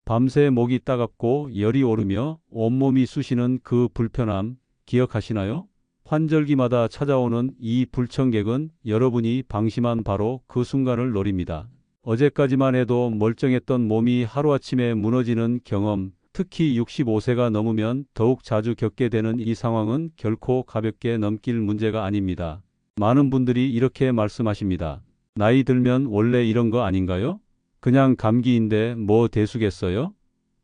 밤새 목이 따갑고 열이 오르며 온몸이 쑤시는 그 불편함 기억하시나요? 환절기마다 찾아오는 이 불청객은 여러분이 방심한 바로 그 순간을 노립니다. 어제까지만 해도 멀쩡했던 몸이 하루아침에 무너지는 경험, 특히 65세가 넘으면 더욱 자주 겪게 되는 이 상황은 결코 가볍게 넘길 문제가 아닙니다. 많은 분들이 이렇게 말씀하십니다. 나이 들면 원래 이런 거 아닌가요? 그냥 감기인데 뭐 대수겠어요?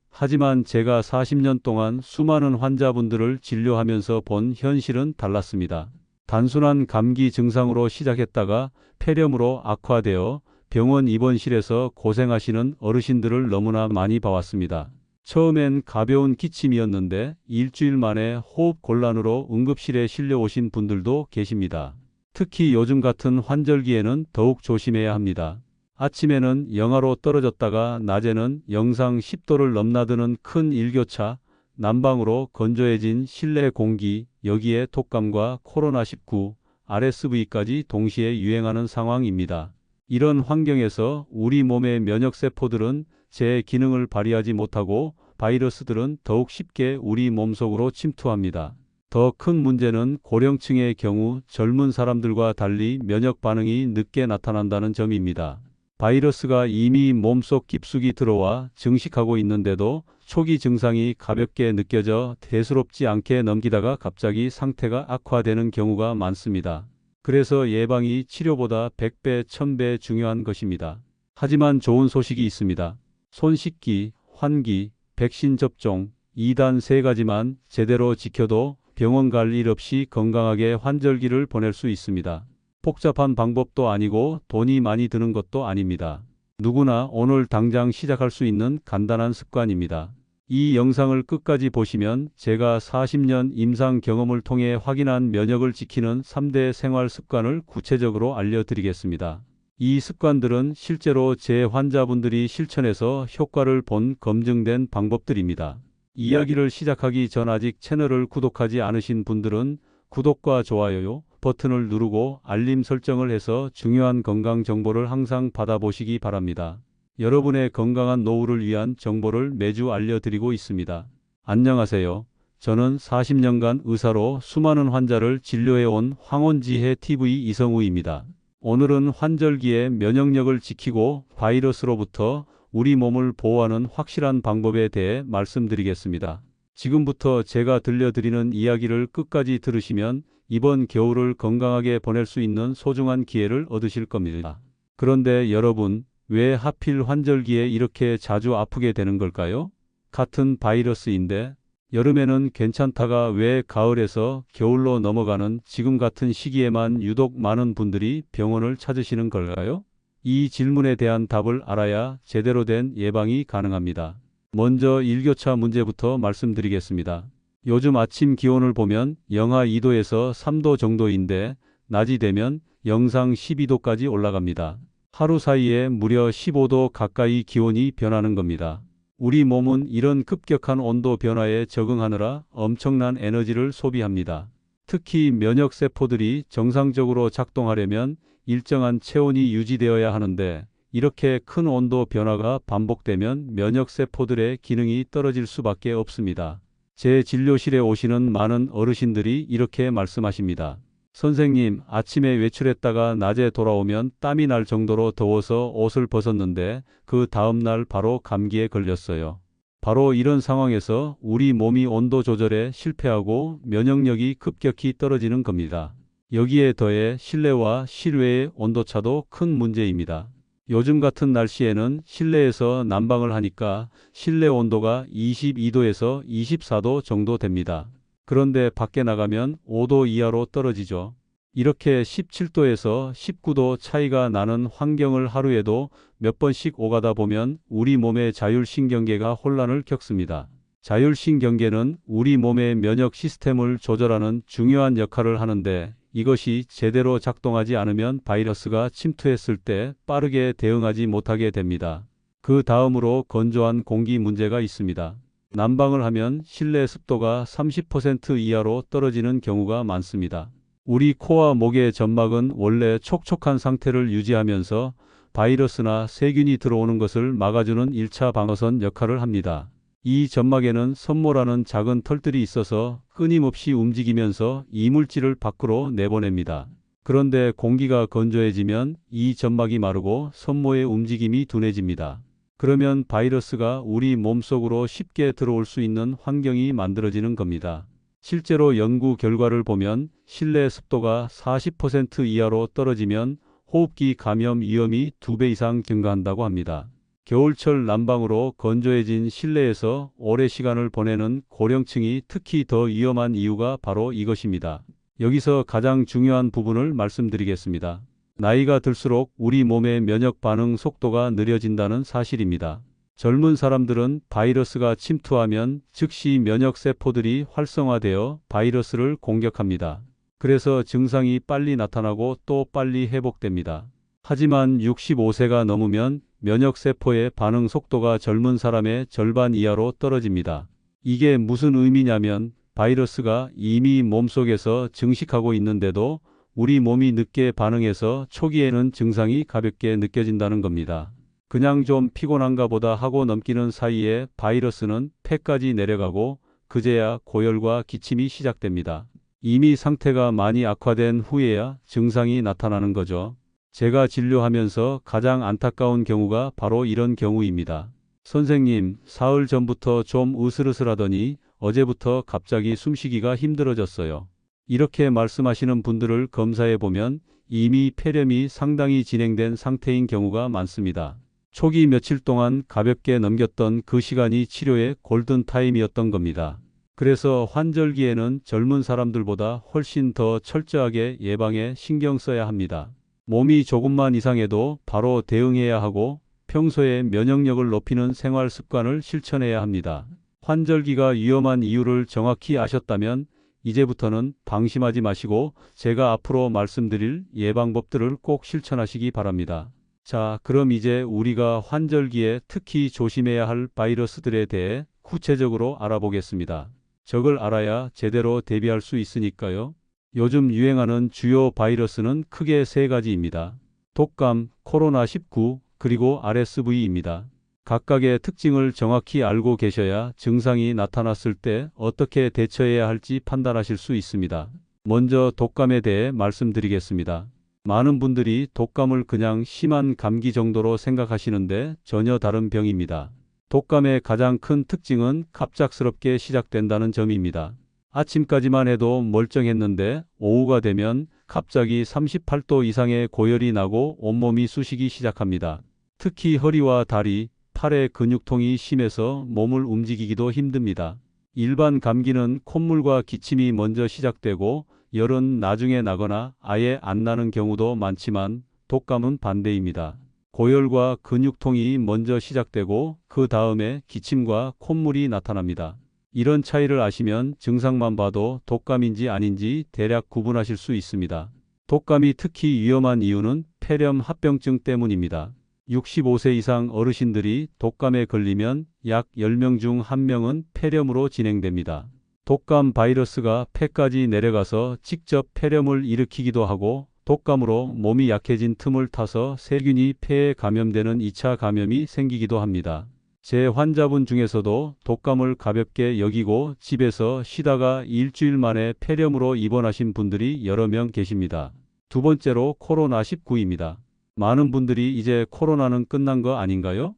하지만 제가 40년 동안 수많은 환자분들을 진료하면서 본 현실은 달랐습니다. 단순한 감기 증상으로 시작했다가 폐렴으로 악화되어 병원 입원실에서 고생하시는 어르신들을 너무나 많이 봐왔습니다. 처음엔 가벼운 기침이었는데 일주일 만에 호흡 곤란으로 응급실에 실려오신 분들도 계십니다. 특히 요즘 같은 환절기에는 더욱 조심해야 합니다. 아침에는 영하로 떨어졌다가 낮에는 영상 10도를 넘나드는 큰 일교차, 난방으로 건조해진 실내 공기, 여기에 독감과 코로나19, RSV까지 동시에 유행하는 상황입니다. 이런 환경에서 우리 몸의 면역세포들은 제 기능을 발휘하지 못하고 바이러스들은 더욱 쉽게 우리 몸속으로 침투합니다. 더 큰 문제는 고령층의 경우 젊은 사람들과 달리 면역 반응이 늦게 나타난다는 점입니다. 바이러스가 이미 몸속 깊숙이 들어와 증식하고 있는데도 초기 증상이 가볍게 느껴져 대수롭지 않게 넘기다가 갑자기 상태가 악화되는 경우가 많습니다. 그래서 예방이 치료보다 100배, 1000배 중요한 것입니다. 하지만 좋은 소식이 있습니다. 손 씻기, 환기, 백신 접종, 2단 3가지만 제대로 지켜도 병원 갈 일 없이 건강하게 환절기를 보낼 수 있습니다. 복잡한 방법도 아니고 돈이 많이 드는 것도 아닙니다. 누구나 오늘 당장 시작할 수 있는 간단한 습관입니다. 이 영상을 끝까지 보시면 제가 40년 임상 경험을 통해 확인한 면역을 지키는 3대 생활 습관을 구체적으로 알려드리겠습니다. 이 습관들은 실제로 제 환자분들이 실천해서 효과를 본 검증된 방법들입니다. 이야기를 시작하기 전 아직 채널을 구독하지 않으신 분들은 구독과 좋아요 버튼을 누르고 알림 설정을 해서 중요한 건강 정보를 항상 받아보시기 바랍니다. 여러분의 건강한 노후를 위한 정보를 매주 알려드리고 있습니다. 안녕하세요. 저는 40년간 의사로 수많은 환자를 진료해온 황혼지혜 TV 이성우입니다. 오늘은 환절기에 면역력을 지키고 바이러스로부터 우리 몸을 보호하는 확실한 방법에 대해 말씀드리겠습니다. 지금부터 제가 들려드리는 이야기를 끝까지 들으시면 이번 겨울을 건강하게 보낼 수 있는 소중한 기회를 얻으실 겁니다. 그런데 여러분, 왜 하필 환절기에 이렇게 자주 아프게 되는 걸까요? 같은 바이러스인데 여름에는 괜찮다가 왜 가을에서 겨울로 넘어가는 지금 같은 시기에만 유독 많은 분들이 병원을 찾으시는 걸까요? 이 질문에 대한 답을 알아야 제대로 된 예방이 가능합니다. 먼저 일교차 문제부터 말씀드리겠습니다. 요즘 아침 기온을 보면 영하 2도에서 3도 정도인데 낮이 되면 영상 12도까지 올라갑니다. 하루 사이에 무려 15도 가까이 기온이 변하는 겁니다. 우리 몸은 이런 급격한 온도 변화에 적응하느라 엄청난 에너지를 소비합니다. 특히 면역세포들이 정상적으로 작동하려면 일정한 체온이 유지되어야 하는데 이렇게 큰 온도 변화가 반복되면 면역세포들의 기능이 떨어질 수밖에 없습니다. 제 진료실에 오시는 많은 어르신들이 이렇게 말씀하십니다. 선생님, 아침에 외출했다가 낮에 돌아오면 땀이 날 정도로 더워서 옷을 벗었는데 그 다음날 바로 감기에 걸렸어요. 바로 이런 상황에서 우리 몸이 온도 조절에 실패하고 면역력이 급격히 떨어지는 겁니다. 여기에 더해 실내와 실외의 온도차도 큰 문제입니다. 요즘 같은 날씨에는 실내에서 난방을 하니까 실내 온도가 22도에서 24도 정도 됩니다. 그런데 밖에 나가면 5도 이하로 떨어지죠. 이렇게 17도에서 19도 차이가 나는 환경을 하루에도 몇 번씩 오가다 보면 우리 몸의 자율신경계가 혼란을 겪습니다. 자율신경계는 우리 몸의 면역 시스템을 조절하는 중요한 역할을 하는데 이것이 제대로 작동하지 않으면 바이러스가 침투했을 때 빠르게 대응하지 못하게 됩니다. 그 다음으로 건조한 공기 문제가 있습니다. 난방을 하면 실내 습도가 30% 이하로 떨어지는 경우가 많습니다. 우리 코와 목의 점막은 원래 촉촉한 상태를 유지하면서 바이러스나 세균이 들어오는 것을 막아주는 1차 방어선 역할을 합니다. 이 점막에는 섬모라는 작은 털들이 있어서 끊임없이 움직이면서 이물질을 밖으로 내보냅니다. 그런데 공기가 건조해지면 이 점막이 마르고 섬모의 움직임이 둔해집니다. 그러면 바이러스가 우리 몸속으로 쉽게 들어올 수 있는 환경이 만들어지는 겁니다. 실제로 연구 결과를 보면 실내 습도가 40% 이하로 떨어지면 호흡기 감염 위험이 2배 이상 증가한다고 합니다. 겨울철 난방으로 건조해진 실내에서 오랜 시간을 보내는 고령층이 특히 더 위험한 이유가 바로 이것입니다. 여기서 가장 중요한 부분을 말씀드리겠습니다. 나이가 들수록 우리 몸의 면역 반응 속도가 느려진다는 사실입니다. 젊은 사람들은 바이러스가 침투하면 즉시 면역 세포들이 활성화되어 바이러스를 공격합니다. 그래서 증상이 빨리 나타나고 또 빨리 회복됩니다. 하지만 65세가 넘으면 면역 세포의 반응 속도가 젊은 사람의 절반 이하로 떨어집니다. 이게 무슨 의미냐면 바이러스가 이미 몸속에서 증식하고 있는데도 우리 몸이 늦게 반응해서 초기에는 증상이 가볍게 느껴진다는 겁니다. 그냥 좀 피곤한가 보다 하고 넘기는 사이에 바이러스는 폐까지 내려가고 그제야 고열과 기침이 시작됩니다. 이미 상태가 많이 악화된 후에야 증상이 나타나는 거죠. 제가 진료하면서 가장 안타까운 경우가 바로 이런 경우입니다. 선생님, 사흘 전부터 좀 으슬으슬하더니 어제부터 갑자기 숨쉬기가 힘들어졌어요. 이렇게 말씀하시는 분들을 검사해 보면 이미 폐렴이 상당히 진행된 상태인 경우가 많습니다. 초기 며칠 동안 가볍게 넘겼던 그 시간이 치료의 골든타임이었던 겁니다. 그래서 환절기에는 젊은 사람들보다 훨씬 더 철저하게 예방에 신경 써야 합니다. 몸이 조금만 이상해도 바로 대응해야 하고 평소에 면역력을 높이는 생활 습관을 실천해야 합니다. 환절기가 위험한 이유를 정확히 아셨다면 이제부터는 방심하지 마시고 제가 앞으로 말씀드릴 예방법들을 꼭 실천하시기 바랍니다. 자, 그럼 이제 우리가 환절기에 특히 조심해야 할 바이러스들에 대해 구체적으로 알아보겠습니다. 저걸 알아야 제대로 대비할 수 있으니까요. 요즘 유행하는 주요 바이러스는 크게 세 가지입니다. 독감, 코로나19, 그리고 RSV입니다. 각각의 특징을 정확히 알고 계셔야 증상이 나타났을 때 어떻게 대처해야 할지 판단하실 수 있습니다. 먼저 독감에 대해 말씀드리겠습니다. 많은 분들이 독감을 그냥 심한 감기 정도로 생각하시는데 전혀 다른 병입니다. 독감의 가장 큰 특징은 갑작스럽게 시작된다는 점입니다. 아침까지만 해도 멀쩡했는데 오후가 되면 갑자기 38도 이상의 고열이 나고 온몸이 쑤시기 시작합니다. 특히 허리와 다리, 팔의 근육통이 심해서 몸을 움직이기도 힘듭니다. 일반 감기는 콧물과 기침이 먼저 시작되고 열은 나중에 나거나 아예 안 나는 경우도 많지만 독감은 반대입니다. 고열과 근육통이 먼저 시작되고 그 다음에 기침과 콧물이 나타납니다. 이런 차이를 아시면 증상만 봐도 독감인지 아닌지 대략 구분하실 수 있습니다. 독감이 특히 위험한 이유는 폐렴 합병증 때문입니다. 65세 이상 어르신들이 독감에 걸리면 약 10명 중 1명은 폐렴으로 진행됩니다. 독감 바이러스가 폐까지 내려가서 직접 폐렴을 일으키기도 하고 독감으로 몸이 약해진 틈을 타서 세균이 폐에 감염되는 2차 감염이 생기기도 합니다. 제 환자분 중에서도 독감을 가볍게 여기고 집에서 쉬다가 일주일 만에 폐렴으로 입원하신 분들이 여러 명 계십니다. 두 번째로 코로나19입니다. 많은 분들이 이제 코로나는 끝난 거 아닌가요?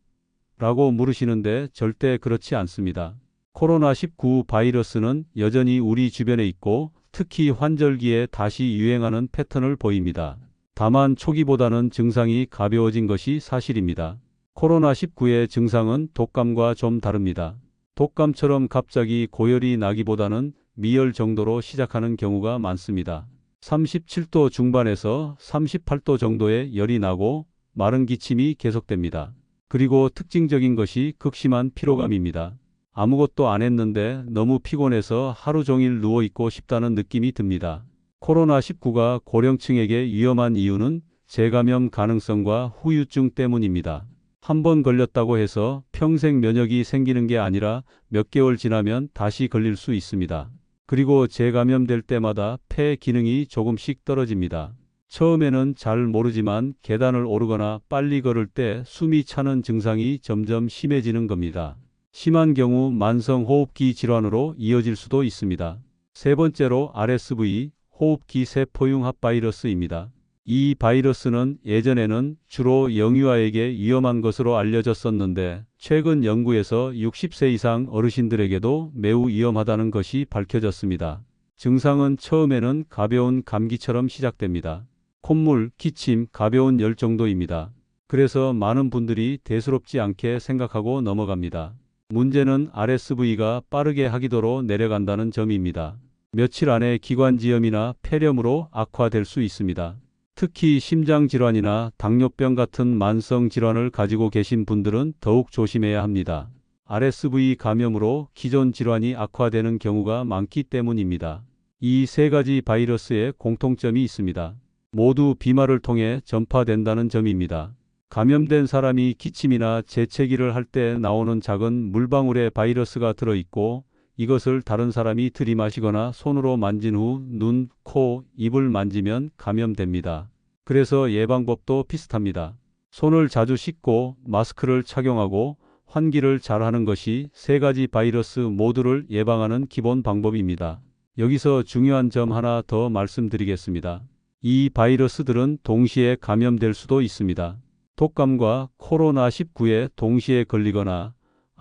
라고 물으시는데 절대 그렇지 않습니다. 코로나19 바이러스는 여전히 우리 주변에 있고 특히 환절기에 다시 유행하는 패턴을 보입니다. 다만 초기보다는 증상이 가벼워진 것이 사실입니다. 코로나19의 증상은 독감과 좀 다릅니다. 독감처럼 갑자기 고열이 나기보다는 미열 정도로 시작하는 경우가 많습니다. 37도 중반에서 38도 정도의 열이 나고 마른 기침이 계속됩니다. 그리고 특징적인 것이 극심한 피로감입니다. 아무것도 안 했는데 너무 피곤해서 하루 종일 누워있고 싶다는 느낌이 듭니다. 코로나19가 고령층에게 위험한 이유는 재감염 가능성과 후유증 때문입니다. 한 번 걸렸다고 해서 평생 면역이 생기는 게 아니라 몇 개월 지나면 다시 걸릴 수 있습니다. 그리고 재감염될 때마다 폐 기능이 조금씩 떨어집니다. 처음에는 잘 모르지만 계단을 오르거나 빨리 걸을 때 숨이 차는 증상이 점점 심해지는 겁니다. 심한 경우 만성호흡기 질환으로 이어질 수도 있습니다. 세 번째로 RSV, 호흡기 세포융합 바이러스입니다. 이 바이러스는 예전에는 주로 영유아에게 위험한 것으로 알려졌었는데 최근 연구에서 60세 이상 어르신들에게도 매우 위험하다는 것이 밝혀졌습니다. 증상은 처음에는 가벼운 감기처럼 시작됩니다. 콧물, 기침, 가벼운 열 정도입니다. 그래서 많은 분들이 대수롭지 않게 생각하고 넘어갑니다. 문제는 RSV가 빠르게 하기도로 내려간다는 점입니다. 며칠 안에 기관지염이나 폐렴으로 악화될 수 있습니다. 특히 심장질환이나 당뇨병 같은 만성질환을 가지고 계신 분들은 더욱 조심해야 합니다. RSV 감염으로 기존 질환이 악화되는 경우가 많기 때문입니다. 이 세 가지 바이러스의 공통점이 있습니다. 모두 비말을 통해 전파된다는 점입니다. 감염된 사람이 기침이나 재채기를 할 때 나오는 작은 물방울에 바이러스가 들어있고 이것을 다른 사람이 들이마시거나 손으로 만진 후 눈, 코, 입을 만지면 감염됩니다. 그래서 예방법도 비슷합니다. 손을 자주 씻고 마스크를 착용하고 환기를 잘하는 것이 세 가지 바이러스 모두를 예방하는 기본 방법입니다. 여기서 중요한 점 하나 더 말씀드리겠습니다. 이 바이러스들은 동시에 감염될 수도 있습니다. 독감과 코로나19에 동시에 걸리거나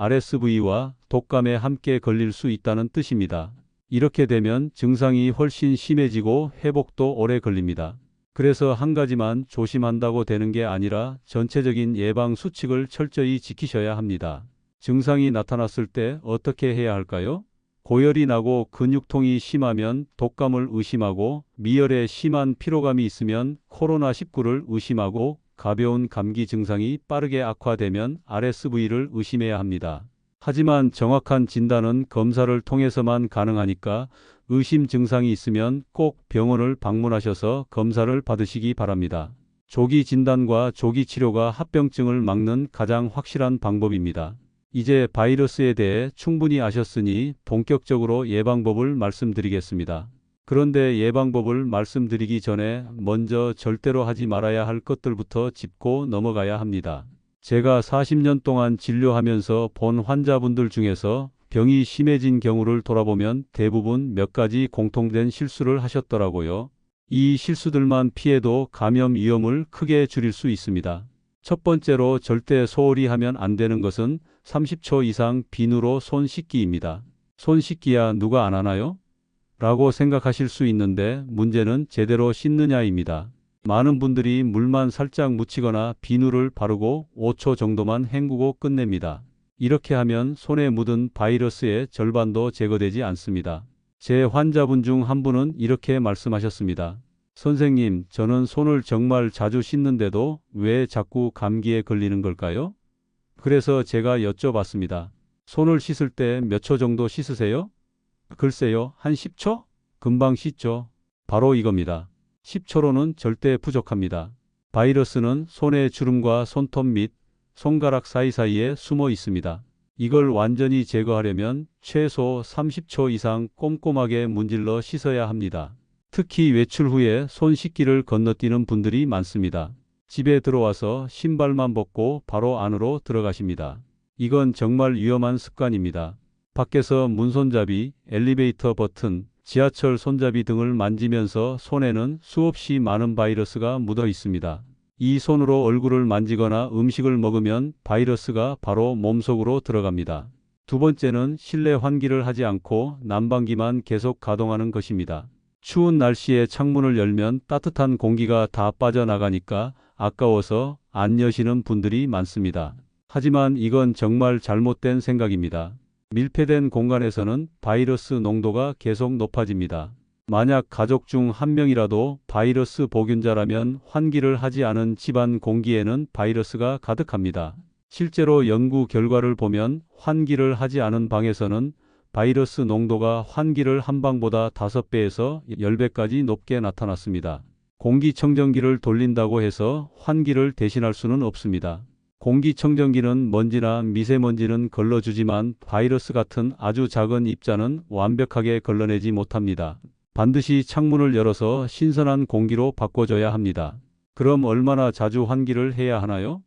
RSV와 독감에 함께 걸릴 수 있다는 뜻입니다. 이렇게 되면 증상이 훨씬 심해지고 회복도 오래 걸립니다. 그래서 한 가지만 조심한다고 되는 게 아니라 전체적인 예방 수칙을 철저히 지키셔야 합니다. 증상이 나타났을 때 어떻게 해야 할까요? 고열이 나고 근육통이 심하면 독감을 의심하고 미열에 심한 피로감이 있으면 코로나19를 의심하고 가벼운 감기 증상이 빠르게 악화되면 RSV를 의심해야 합니다. 하지만 정확한 진단은 검사를 통해서만 가능하니까 의심 증상이 있으면 꼭 병원을 방문하셔서 검사를 받으시기 바랍니다. 조기 진단과 조기 치료가 합병증을 막는 가장 확실한 방법입니다. 이제 바이러스에 대해 충분히 아셨으니 본격적으로 예방법을 말씀드리겠습니다. 그런데 예방법을 말씀드리기 전에 먼저 절대로 하지 말아야 할 것들부터 짚고 넘어가야 합니다. 제가 40년 동안 진료하면서 본 환자분들 중에서 병이 심해진 경우를 돌아보면 대부분 몇 가지 공통된 실수를 하셨더라고요. 이 실수들만 피해도 감염 위험을 크게 줄일 수 있습니다. 첫 번째로 절대 소홀히 하면 안 되는 것은 30초 이상 비누로 손 씻기입니다. 손 씻기야 누가 안 하나요? 라고 생각하실 수 있는데 문제는 제대로 씻느냐입니다. 많은 분들이 물만 살짝 묻히거나 비누를 바르고 5초 정도만 헹구고 끝냅니다. 이렇게 하면 손에 묻은 바이러스의 절반도 제거되지 않습니다. 제 환자분 중 한 분은 이렇게 말씀하셨습니다. 선생님, 저는 손을 정말 자주 씻는데도 왜 자꾸 감기에 걸리는 걸까요? 그래서 제가 여쭤봤습니다. 손을 씻을 때 몇 초 정도 씻으세요? 글쎄요, 한 10초? 금방 씻죠. 바로 이겁니다. 10초로는 절대 부족합니다. 바이러스는 손의 주름과 손톱 및 손가락 사이사이에 숨어 있습니다. 이걸 완전히 제거하려면 최소 30초 이상 꼼꼼하게 문질러 씻어야 합니다. 특히 외출 후에 손 씻기를 건너뛰는 분들이 많습니다. 집에 들어와서 신발만 벗고 바로 안으로 들어가십니다. 이건 정말 위험한 습관입니다. 밖에서 문손잡이, 엘리베이터 버튼, 지하철 손잡이 등을 만지면서 손에는 수없이 많은 바이러스가 묻어 있습니다. 이 손으로 얼굴을 만지거나 음식을 먹으면 바이러스가 바로 몸속으로 들어갑니다. 두 번째는 실내 환기를 하지 않고 난방기만 계속 가동하는 것입니다. 추운 날씨에 창문을 열면 따뜻한 공기가 다 빠져나가니까 아까워서 안 여시는 분들이 많습니다. 하지만 이건 정말 잘못된 생각입니다. 밀폐된 공간에서는 바이러스 농도가 계속 높아집니다. 만약 가족 중 한 명이라도 바이러스 보균자라면 환기를 하지 않은 집안 공기에는 바이러스가 가득합니다. 실제로 연구 결과를 보면 환기를 하지 않은 방에서는 바이러스 농도가 환기를 한 방보다 5배에서 10배까지 높게 나타났습니다. 공기청정기를 돌린다고 해서 환기를 대신할 수는 없습니다. 공기청정기는 먼지나 미세먼지는 걸러주지만 바이러스 같은 아주 작은 입자는 완벽하게 걸러내지 못합니다. 반드시 창문을 열어서 신선한 공기로 바꿔줘야 합니다. 그럼 얼마나 자주 환기를 해야 하나요?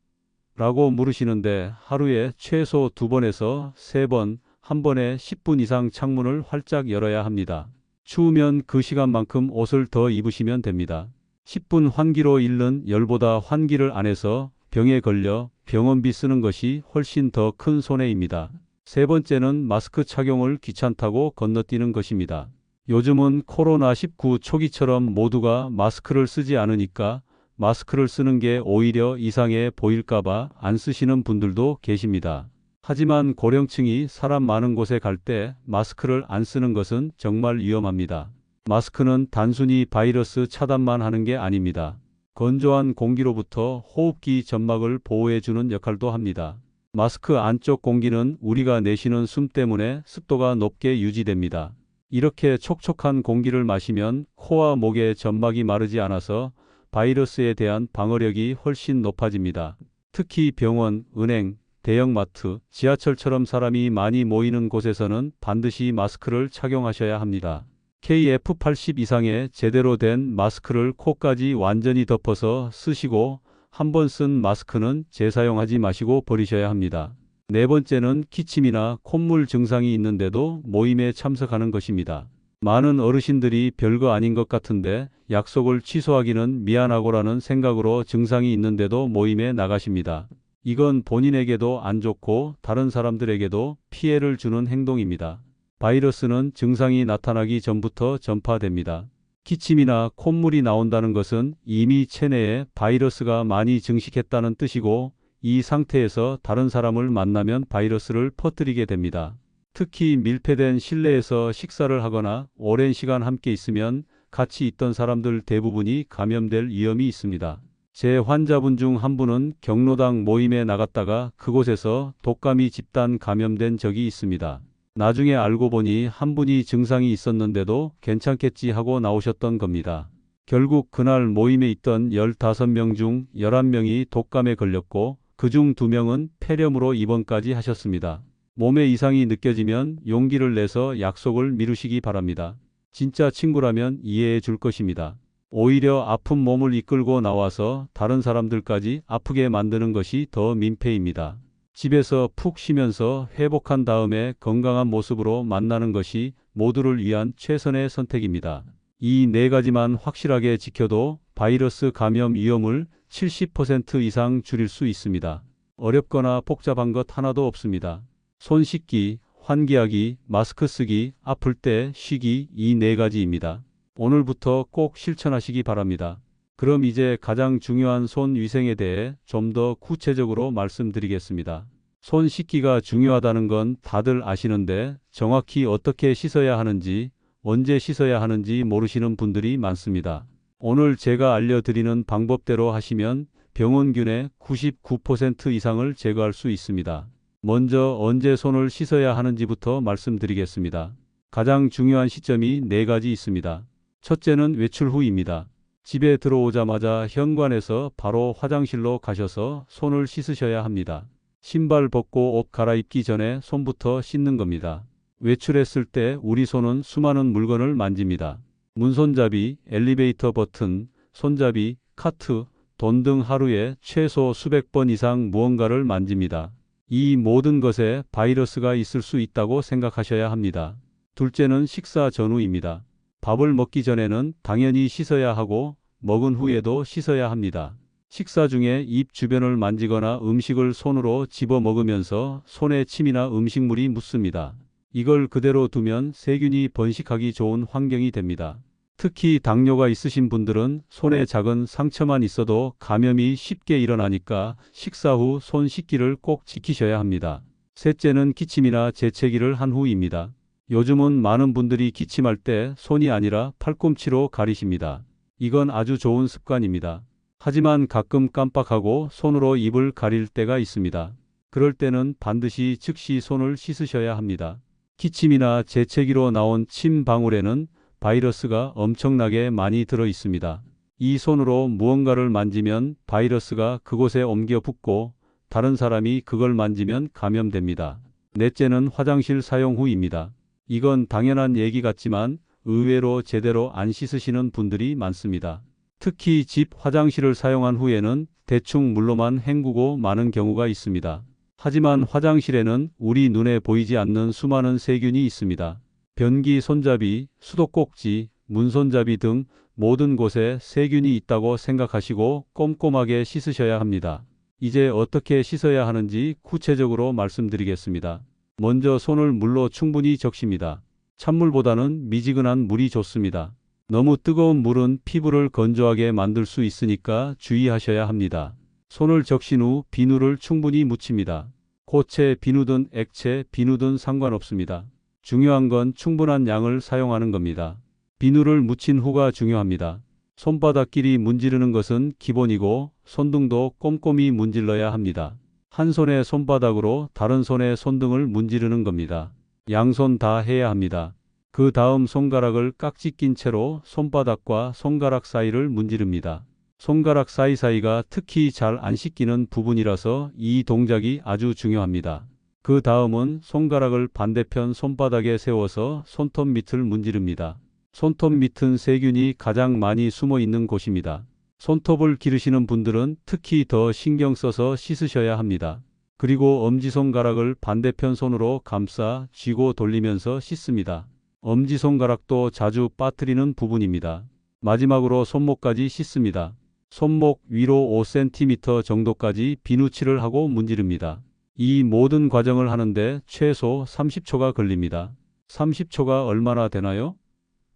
라고 물으시는데 하루에 최소 2번에서 3번, 한 번에 10분 이상 창문을 활짝 열어야 합니다. 추우면 그 시간만큼 옷을 더 입으시면 됩니다. 10분 환기로 잃는 열보다 환기를 안 해서 병에 걸려 병원비 쓰는 것이 훨씬 더 큰 손해입니다. 세 번째는 마스크 착용을 귀찮다고 건너뛰는 것입니다. 요즘은 코로나19 초기처럼 모두가 마스크를 쓰지 않으니까 마스크를 쓰는 게 오히려 이상해 보일까봐 안 쓰시는 분들도 계십니다. 하지만 고령층이 사람 많은 곳에 갈 때 마스크를 안 쓰는 것은 정말 위험합니다. 마스크는 단순히 바이러스 차단만 하는 게 아닙니다. 건조한 공기로부터 호흡기 점막을 보호해주는 역할도 합니다. 마스크 안쪽 공기는 우리가 내쉬는 숨 때문에 습도가 높게 유지됩니다. 이렇게 촉촉한 공기를 마시면 코와 목의 점막이 마르지 않아서 바이러스에 대한 방어력이 훨씬 높아집니다. 특히 병원, 은행, 대형마트, 지하철처럼 사람이 많이 모이는 곳에서는 반드시 마스크를 착용하셔야 합니다. KF80 이상의 제대로 된 마스크를 코까지 완전히 덮어서 쓰시고 한 번 쓴 마스크는 재사용하지 마시고 버리셔야 합니다. 네 번째는 기침이나 콧물 증상이 있는데도 모임에 참석하는 것입니다. 많은 어르신들이 별거 아닌 것 같은데 약속을 취소하기는 미안하고라는 생각으로 증상이 있는데도 모임에 나가십니다. 이건 본인에게도 안 좋고 다른 사람들에게도 피해를 주는 행동입니다. 바이러스는 증상이 나타나기 전부터 전파됩니다. 기침이나 콧물이 나온다는 것은 이미 체내에 바이러스가 많이 증식했다는 뜻이고 이 상태에서 다른 사람을 만나면 바이러스를 퍼뜨리게 됩니다. 특히 밀폐된 실내에서 식사를 하거나 오랜 시간 함께 있으면 같이 있던 사람들 대부분이 감염될 위험이 있습니다. 제 환자분 중 한 분은 경로당 모임에 나갔다가 그곳에서 독감이 집단 감염된 적이 있습니다. 나중에 알고 보니 한 분이 증상이 있었는데도 괜찮겠지 하고 나오셨던 겁니다. 결국 그날 모임에 있던 15명 중 11명이 독감에 걸렸고 그중 2명은 폐렴으로 입원까지 하셨습니다. 몸에 이상이 느껴지면 용기를 내서 약속을 미루시기 바랍니다. 진짜 친구라면 이해해 줄 것입니다. 오히려 아픈 몸을 이끌고 나와서 다른 사람들까지 아프게 만드는 것이 더 민폐입니다. 집에서 푹 쉬면서 회복한 다음에 건강한 모습으로 만나는 것이 모두를 위한 최선의 선택입니다. 이 네 가지만 확실하게 지켜도 바이러스 감염 위험을 70% 이상 줄일 수 있습니다. 어렵거나 복잡한 것 하나도 없습니다. 손 씻기, 환기하기, 마스크 쓰기, 아플 때 쉬기 이 네 가지입니다. 오늘부터 꼭 실천하시기 바랍니다. 그럼 이제 가장 중요한 손 위생에 대해 좀 더 구체적으로 말씀드리겠습니다. 손 씻기가 중요하다는 건 다들 아시는데 정확히 어떻게 씻어야 하는지, 언제 씻어야 하는지 모르시는 분들이 많습니다. 오늘 제가 알려드리는 방법대로 하시면 병원균의 99% 이상을 제거할 수 있습니다. 먼저 언제 손을 씻어야 하는지부터 말씀드리겠습니다. 가장 중요한 시점이 네 가지 있습니다. 첫째는 외출 후입니다. 집에 들어오자마자 현관에서 바로 화장실로 가셔서 손을 씻으셔야 합니다. 신발 벗고 옷 갈아입기 전에 손부터 씻는 겁니다. 외출했을 때 우리 손은 수많은 물건을 만집니다. 문손잡이, 엘리베이터 버튼, 손잡이, 카트, 돈 등 하루에 최소 수백 번 이상 무언가를 만집니다. 이 모든 것에 바이러스가 있을 수 있다고 생각하셔야 합니다. 둘째는 식사 전후입니다. 밥을 먹기 전에는 당연히 씻어야 하고 먹은 후에도 씻어야 합니다. 식사 중에 입 주변을 만지거나 음식을 손으로 집어 먹으면서 손에 침이나 음식물이 묻습니다. 이걸 그대로 두면 세균이 번식하기 좋은 환경이 됩니다. 특히 당뇨가 있으신 분들은 손에 작은 상처만 있어도 감염이 쉽게 일어나니까 식사 후 손 씻기를 꼭 지키셔야 합니다. 셋째는 기침이나 재채기를 한 후입니다. 요즘은 많은 분들이 기침할 때 손이 아니라 팔꿈치로 가리십니다. 이건 아주 좋은 습관입니다. 하지만 가끔 깜빡하고 손으로 입을 가릴 때가 있습니다. 그럴 때는 반드시 즉시 손을 씻으셔야 합니다. 기침이나 재채기로 나온 침 방울에는 바이러스가 엄청나게 많이 들어 있습니다. 이 손으로 무언가를 만지면 바이러스가 그곳에 옮겨 붙고 다른 사람이 그걸 만지면 감염됩니다. 넷째는 화장실 사용 후입니다. 이건 당연한 얘기 같지만 의외로 제대로 안 씻으시는 분들이 많습니다. 특히 집 화장실을 사용한 후에는 대충 물로만 헹구고 마는 경우가 있습니다. 하지만 화장실에는 우리 눈에 보이지 않는 수많은 세균이 있습니다. 변기 손잡이, 수도꼭지, 문손잡이 등 모든 곳에 세균이 있다고 생각하시고 꼼꼼하게 씻으셔야 합니다. 이제 어떻게 씻어야 하는지 구체적으로 말씀드리겠습니다. 먼저 손을 물로 충분히 적십니다. 찬물보다는 미지근한 물이 좋습니다. 너무 뜨거운 물은 피부를 건조하게 만들 수 있으니까 주의하셔야 합니다. 손을 적신 후 비누를 충분히 묻힙니다. 고체 비누든 액체 비누든 상관없습니다. 중요한 건 충분한 양을 사용하는 겁니다. 비누를 묻힌 후가 중요합니다. 손바닥끼리 문지르는 것은 기본이고 손등도 꼼꼼히 문질러야 합니다. 한 손의 손바닥으로 다른 손의 손등을 문지르는 겁니다. 양손 다 해야 합니다. 그 다음 손가락을 깍지 낀 채로 손바닥과 손가락 사이를 문지릅니다. 손가락 사이사이가 특히 잘 안 씻기는 부분이라서 이 동작이 아주 중요합니다. 그 다음은 손가락을 반대편 손바닥에 세워서 손톱 밑을 문지릅니다. 손톱 밑은 세균이 가장 많이 숨어 있는 곳입니다. 손톱을 기르시는 분들은 특히 더 신경 써서 씻으셔야 합니다. 그리고 엄지손가락을 반대편 손으로 감싸 쥐고 돌리면서 씻습니다. 엄지손가락도 자주 빠뜨리는 부분입니다. 마지막으로 손목까지 씻습니다. 손목 위로 5cm 정도까지 비누칠을 하고 문지릅니다. 이 모든 과정을 하는데 최소 30초가 걸립니다. 30초가 얼마나 되나요?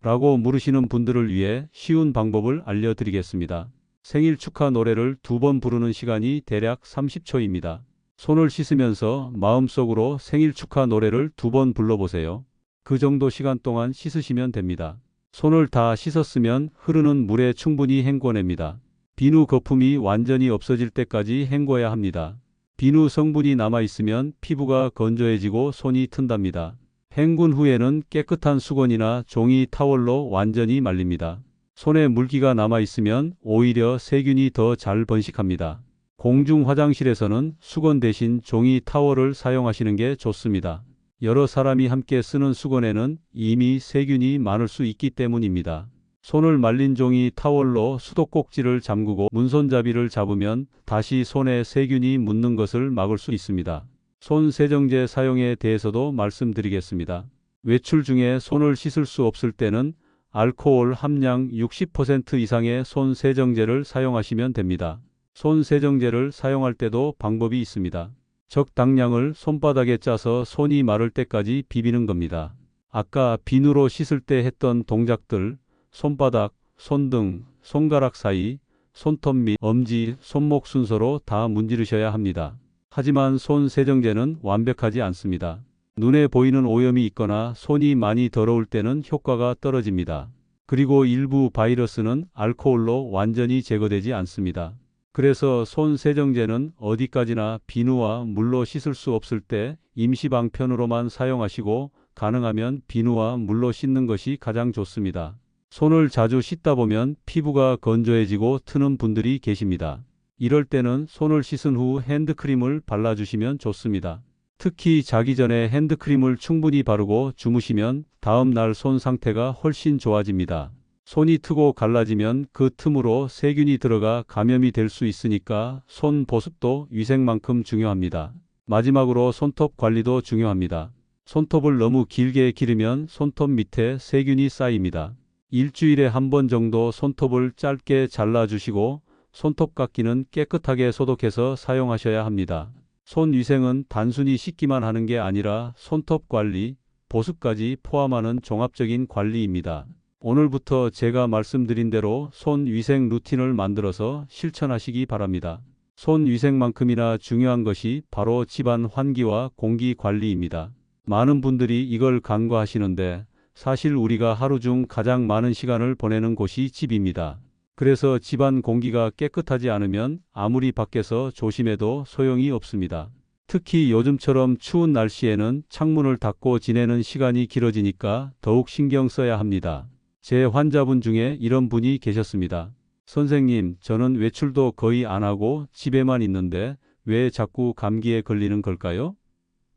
라고 물으시는 분들을 위해 쉬운 방법을 알려드리겠습니다. 생일 축하 노래를 2번 부르는 시간이 대략 30초입니다. 손을 씻으면서 마음속으로 생일 축하 노래를 2번 불러보세요. 그 정도 시간 동안 씻으시면 됩니다. 손을 다 씻었으면 흐르는 물에 충분히 헹궈냅니다. 비누 거품이 완전히 없어질 때까지 헹궈야 합니다. 비누 성분이 남아있으면 피부가 건조해지고 손이 튼답니다. 헹군 후에는 깨끗한 수건이나 종이 타월로 완전히 말립니다. 손에 물기가 남아있으면 오히려 세균이 더 잘 번식합니다. 공중 화장실에서는 수건 대신 종이 타월을 사용하시는 게 좋습니다. 여러 사람이 함께 쓰는 수건에는 이미 세균이 많을 수 있기 때문입니다. 손을 말린 종이 타월로 수도꼭지를 잠그고 문손잡이를 잡으면 다시 손에 세균이 묻는 것을 막을 수 있습니다. 손 세정제 사용에 대해서도 말씀드리겠습니다. 외출 중에 손을 씻을 수 없을 때는 알코올 함량 60% 이상의 손 세정제를 사용하시면 됩니다. 손 세정제를 사용할 때도 방법이 있습니다. 적당량을 손바닥에 짜서 손이 마를 때까지 비비는 겁니다. 아까 비누로 씻을 때 했던 동작들, 손바닥, 손등, 손가락 사이, 손톱 밑, 엄지, 손목 순서로 다 문지르셔야 합니다. 하지만 손 세정제는 완벽하지 않습니다. 눈에 보이는 오염이 있거나 손이 많이 더러울 때는 효과가 떨어집니다. 그리고 일부 바이러스는 알코올로 완전히 제거되지 않습니다. 그래서 손 세정제는 어디까지나 비누와 물로 씻을 수 없을 때 임시방편으로만 사용하시고 가능하면 비누와 물로 씻는 것이 가장 좋습니다. 손을 자주 씻다 보면 피부가 건조해지고 트는 분들이 계십니다. 이럴 때는 손을 씻은 후 핸드크림을 발라주시면 좋습니다. 특히 자기 전에 핸드크림을 충분히 바르고 주무시면 다음 날 손 상태가 훨씬 좋아집니다. 손이 트고 갈라지면 그 틈으로 세균이 들어가 감염이 될 수 있으니까 손 보습도 위생만큼 중요합니다. 마지막으로 손톱 관리도 중요합니다. 손톱을 너무 길게 기르면 손톱 밑에 세균이 쌓입니다. 일주일에 한 번 정도 손톱을 짧게 잘라주시고 손톱깎이는 깨끗하게 소독해서 사용하셔야 합니다. 손 위생은 단순히 씻기만 하는 게 아니라 손톱 관리, 보습까지 포함하는 종합적인 관리입니다. 오늘부터 제가 말씀드린 대로 손 위생 루틴을 만들어서 실천하시기 바랍니다. 손 위생만큼이나 중요한 것이 바로 집안 환기와 공기 관리입니다. 많은 분들이 이걸 간과하시는데 사실 우리가 하루 중 가장 많은 시간을 보내는 곳이 집입니다. 그래서 집안 공기가 깨끗하지 않으면 아무리 밖에서 조심해도 소용이 없습니다. 특히 요즘처럼 추운 날씨에는 창문을 닫고 지내는 시간이 길어지니까 더욱 신경 써야 합니다. 제 환자분 중에 이런 분이 계셨습니다. 선생님, 저는 외출도 거의 안 하고 집에만 있는데 왜 자꾸 감기에 걸리는 걸까요?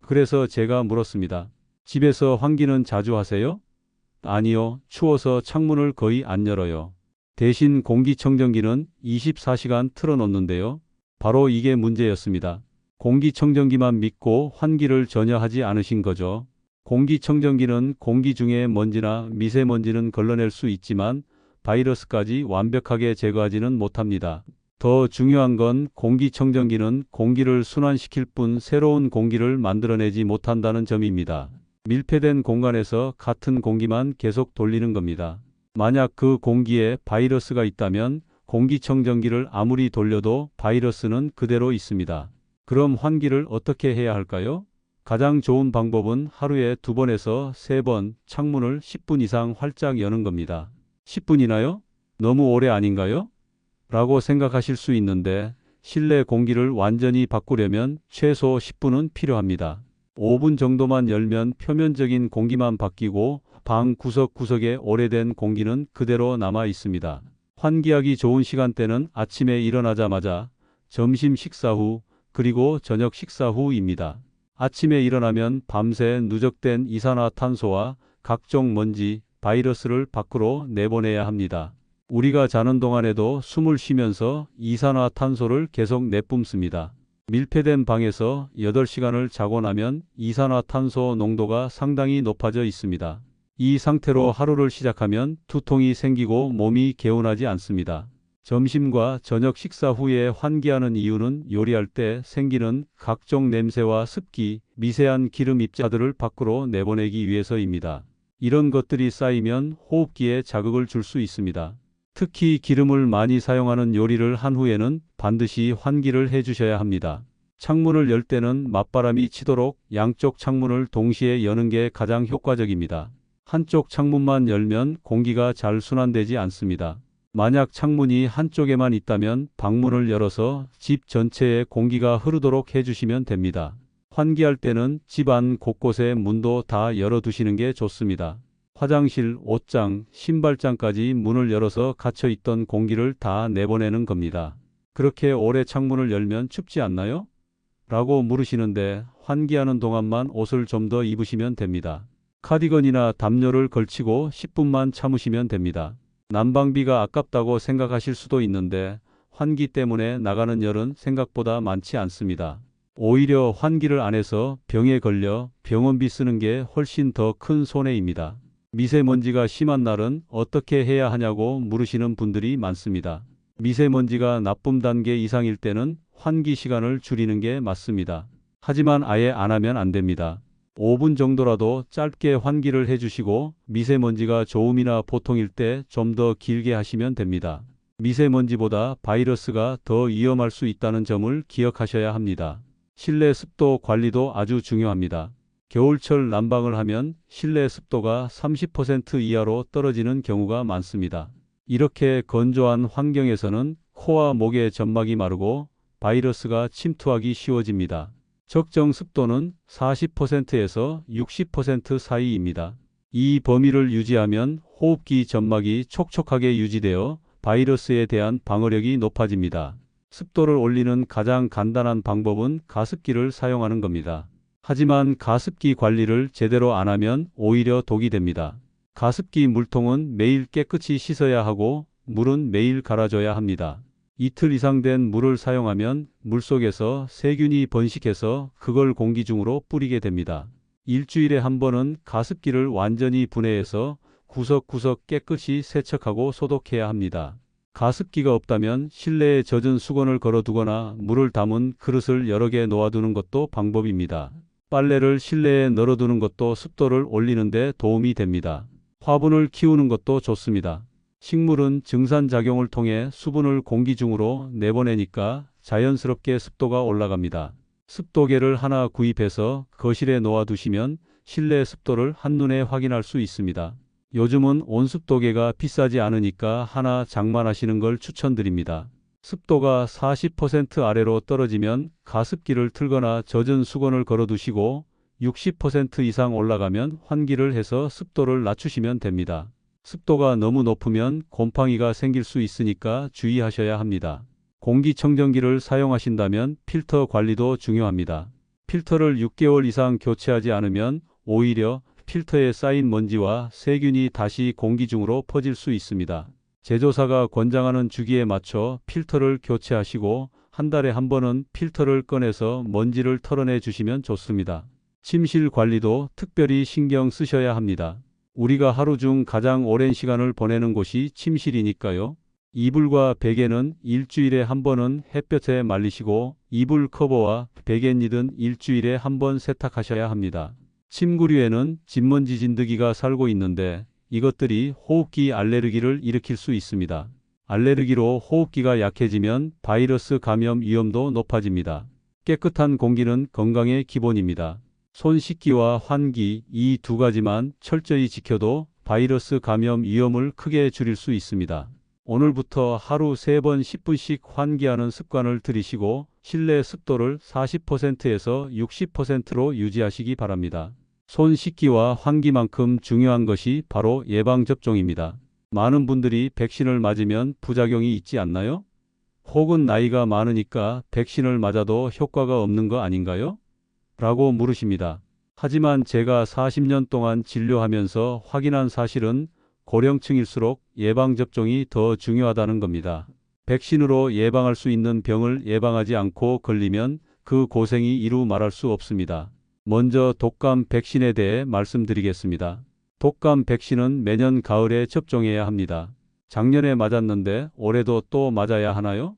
그래서 제가 물었습니다. 집에서 환기는 자주 하세요? 아니요, 추워서 창문을 거의 안 열어요. 대신 공기청정기는 24시간 틀어놓는데요. 바로 이게 문제였습니다. 공기청정기만 믿고 환기를 전혀 하지 않으신 거죠. 공기청정기는 공기 중에 먼지나 미세먼지는 걸러낼 수 있지만 바이러스까지 완벽하게 제거하지는 못합니다. 더 중요한 건 공기청정기는 공기를 순환시킬 뿐 새로운 공기를 만들어내지 못한다는 점입니다. 밀폐된 공간에서 같은 공기만 계속 돌리는 겁니다. 만약 그 공기에 바이러스가 있다면 공기청정기를 아무리 돌려도 바이러스는 그대로 있습니다. 그럼 환기를 어떻게 해야 할까요? 가장 좋은 방법은 하루에 2번에서 3번 창문을 10분 이상 활짝 여는 겁니다. 10분이나요? 너무 오래 아닌가요? 라고 생각하실 수 있는데 실내 공기를 완전히 바꾸려면 최소 10분은 필요합니다. 5분 정도만 열면 표면적인 공기만 바뀌고 방 구석구석에 오래된 공기는 그대로 남아 있습니다. 환기하기 좋은 시간대는 아침에 일어나자마자, 점심 식사 후, 그리고 저녁 식사 후입니다. 아침에 일어나면 밤새 누적된 이산화탄소와 각종 먼지, 바이러스를 밖으로 내보내야 합니다. 우리가 자는 동안에도 숨을 쉬면서 이산화탄소를 계속 내뿜습니다. 밀폐된 방에서 8시간을 자고 나면 이산화탄소 농도가 상당히 높아져 있습니다. 이 상태로 하루를 시작하면 두통이 생기고 몸이 개운하지 않습니다. 점심과 저녁 식사 후에 환기하는 이유는 요리할 때 생기는 각종 냄새와 습기, 미세한 기름 입자들을 밖으로 내보내기 위해서입니다. 이런 것들이 쌓이면 호흡기에 자극을 줄 수 있습니다. 특히 기름을 많이 사용하는 요리를 한 후에는 반드시 환기를 해주셔야 합니다. 창문을 열 때는 맞바람이 치도록 양쪽 창문을 동시에 여는 게 가장 효과적입니다. 한쪽 창문만 열면 공기가 잘 순환되지 않습니다. 만약 창문이 한쪽에만 있다면 방문을 열어서 집 전체에 공기가 흐르도록 해주시면 됩니다. 환기할 때는 집안 곳곳에 문도 다 열어두시는 게 좋습니다. 화장실, 옷장, 신발장까지 문을 열어서 갇혀있던 공기를 다 내보내는 겁니다. 그렇게 오래 창문을 열면 춥지 않나요? 라고 물으시는데 환기하는 동안만 옷을 좀 더 입으시면 됩니다. 카디건이나 담요를 걸치고 10분만 참으시면 됩니다. 난방비가 아깝다고 생각하실 수도 있는데 환기 때문에 나가는 열은 생각보다 많지 않습니다. 오히려 환기를 안 해서 병에 걸려 병원비 쓰는 게 훨씬 더 큰 손해입니다. 미세먼지가 심한 날은 어떻게 해야 하냐고 물으시는 분들이 많습니다. 미세먼지가 나쁨 단계 이상일 때는 환기 시간을 줄이는 게 맞습니다. 하지만 아예 안 하면 안 됩니다. 5분 정도라도 짧게 환기를 해주시고 미세먼지가 조음이나 보통일 때 좀 더 길게 하시면 됩니다. 미세먼지보다 바이러스가 더 위험할 수 있다는 점을 기억하셔야 합니다. 실내 습도 관리도 아주 중요합니다. 겨울철 난방을 하면 실내 습도가 30% 이하로 떨어지는 경우가 많습니다. 이렇게 건조한 환경에서는 코와 목의 점막이 마르고 바이러스가 침투하기 쉬워집니다. 적정 습도는 40%에서 60% 사이입니다. 이 범위를 유지하면 호흡기 점막이 촉촉하게 유지되어 바이러스에 대한 방어력이 높아집니다. 습도를 올리는 가장 간단한 방법은 가습기를 사용하는 겁니다. 하지만 가습기 관리를 제대로 안 하면 오히려 독이 됩니다. 가습기 물통은 매일 깨끗이 씻어야 하고 물은 매일 갈아줘야 합니다. 이틀 이상 된 물을 사용하면 물속에서 세균이 번식해서 그걸 공기 중으로 뿌리게 됩니다. 일주일에 한 번은 가습기를 완전히 분해해서 구석구석 깨끗이 세척하고 소독해야 합니다. 가습기가 없다면 실내에 젖은 수건을 걸어두거나 물을 담은 그릇을 여러 개 놓아두는 것도 방법입니다. 빨래를 실내에 널어두는 것도 습도를 올리는 데 도움이 됩니다. 화분을 키우는 것도 좋습니다. 식물은 증산작용을 통해 수분을 공기 중으로 내보내니까 자연스럽게 습도가 올라갑니다. 습도계를 하나 구입해서 거실에 놓아두시면 실내 습도를 한눈에 확인할 수 있습니다. 요즘은 온습도계가 비싸지 않으니까 하나 장만하시는 걸 추천드립니다. 습도가 40% 아래로 떨어지면 가습기를 틀거나 젖은 수건을 걸어두시고 60% 이상 올라가면 환기를 해서 습도를 낮추시면 됩니다. 습도가 너무 높으면 곰팡이가 생길 수 있으니까 주의하셔야 합니다. 공기청정기를 사용하신다면 필터 관리도 중요합니다. 필터를 6개월 이상 교체하지 않으면 오히려 필터에 쌓인 먼지와 세균이 다시 공기 중으로 퍼질 수 있습니다. 제조사가 권장하는 주기에 맞춰 필터를 교체하시고 한 달에 한 번은 필터를 꺼내서 먼지를 털어내 주시면 좋습니다. 침실 관리도 특별히 신경 쓰셔야 합니다. 우리가 하루 중 가장 오랜 시간을 보내는 곳이 침실이니까요. 이불과 베개는 일주일에 한 번은 햇볕에 말리시고 이불 커버와 베갯잎은 일주일에 한 번 세탁하셔야 합니다. 침구류에는 진먼지 진드기가 살고 있는데 이것들이 호흡기 알레르기를 일으킬 수 있습니다. 알레르기로 호흡기가 약해지면 바이러스 감염 위험도 높아집니다. 깨끗한 공기는 건강의 기본입니다. 손 씻기와 환기 이 두 가지만 철저히 지켜도 바이러스 감염 위험을 크게 줄일 수 있습니다. 오늘부터 하루 3번 10분씩 환기하는 습관을 들이시고 실내 습도를 40%에서 60%로 유지하시기 바랍니다. 손 씻기와 환기만큼 중요한 것이 바로 예방접종입니다. 많은 분들이 백신을 맞으면 부작용이 있지 않나요? 혹은 나이가 많으니까 백신을 맞아도 효과가 없는 거 아닌가요? 라고 물으십니다. 하지만 제가 40년 동안 진료하면서 확인한 사실은 고령층일수록 예방접종이 더 중요하다는 겁니다. 백신으로 예방할 수 있는 병을 예방하지 않고 걸리면 그 고생이 이루 말할 수 없습니다. 먼저 독감 백신에 대해 말씀드리겠습니다. 독감 백신은 매년 가을에 접종해야 합니다. 작년에 맞았는데 올해도 또 맞아야 하나요?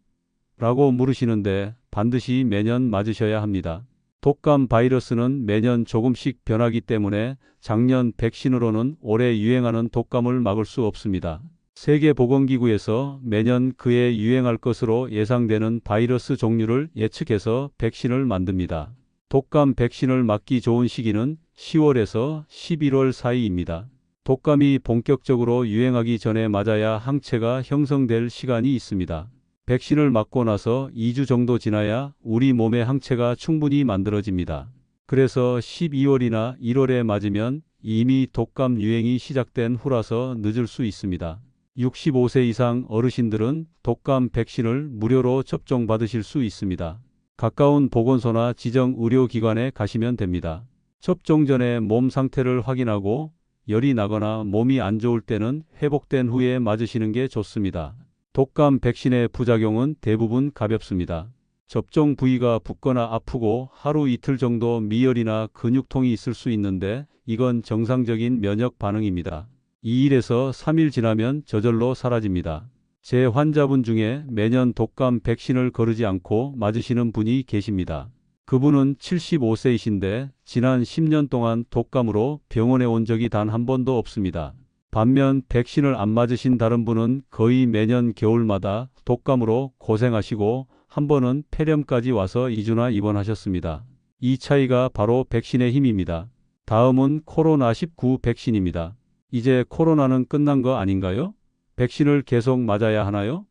라고 물으시는데 반드시 매년 맞으셔야 합니다. 독감 바이러스는 매년 조금씩 변하기 때문에 작년 백신으로는 올해 유행하는 독감을 막을 수 없습니다. 세계보건기구에서 매년 그해 유행할 것으로 예상되는 바이러스 종류를 예측해서 백신을 만듭니다. 독감 백신을 맞기 좋은 시기는 10월에서 11월 사이입니다. 독감이 본격적으로 유행하기 전에 맞아야 항체가 형성될 시간이 있습니다. 백신을 맞고 나서 2주 정도 지나야 우리 몸의 항체가 충분히 만들어집니다. 그래서 12월이나 1월에 맞으면 이미 독감 유행이 시작된 후라서 늦을 수 있습니다. 65세 이상 어르신들은 독감 백신을 무료로 접종받으실 수 있습니다. 가까운 보건소나 지정 의료기관에 가시면 됩니다. 접종 전에 몸 상태를 확인하고 열이 나거나 몸이 안 좋을 때는 회복된 후에 맞으시는 게 좋습니다. 독감 백신의 부작용은 대부분 가볍습니다. 접종 부위가 붓거나 아프고 하루 이틀 정도 미열이나 근육통이 있을 수 있는데 이건 정상적인 면역 반응입니다. 2일에서 3일 지나면 저절로 사라집니다. 제 환자분 중에 매년 독감 백신을 거르지 않고 맞으시는 분이 계십니다. 그분은 75세이신데 지난 10년 동안 독감으로 병원에 온 적이 단 한 번도 없습니다. 반면 백신을 안 맞으신 다른 분은 거의 매년 겨울마다 독감으로 고생하시고 한 번은 폐렴까지 와서 2주나 입원하셨습니다. 이 차이가 바로 백신의 힘입니다. 다음은 코로나19 백신입니다. 이제 코로나는 끝난 거 아닌가요? 백신을 계속 맞아야 하나요?